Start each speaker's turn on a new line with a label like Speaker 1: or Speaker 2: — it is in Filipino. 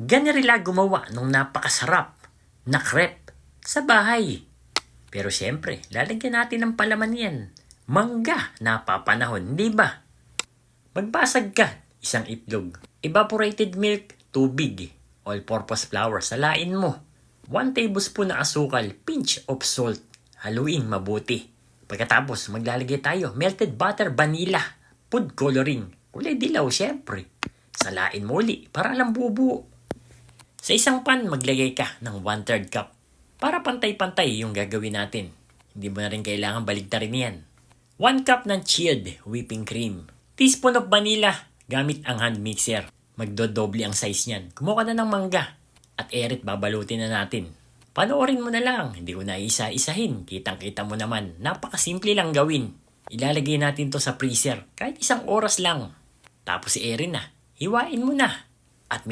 Speaker 1: Ganarila gumawa ng napakasarap na crepe sa bahay. Pero syempre, lalagyan natin ng palaman yan. Mangga, napapanahon, di ba? Magbasag ka, isang itlog. Evaporated milk, tubig. All-purpose flour, salain mo. 1 tablespoon na asukal, pinch of salt. Haluin mabuti. Pagkatapos, maglalagay tayo melted butter, vanilla, food coloring. Kulay dilaw, syempre. Salain mo uli para lang bubuo. Sa isang pan, maglagay ka ng 1/3 cup. Para pantay-pantay yung gagawin natin. Hindi mo na rin kailangan baligtarin yan. 1 cup ng chilled whipping cream. Teaspoon of vanilla gamit ang hand mixer. Magdodoble ang size niyan. Kumuha ka na ng mangga. At eret babalutin na natin. Panoorin mo na lang. Hindi ko na isa-isahin. Kitang-kita mo naman. Napakasimple lang gawin. Ilalagay natin to sa freezer. Kahit 1 oras lang. Tapos i-ere na. Hiwain mo na. At meron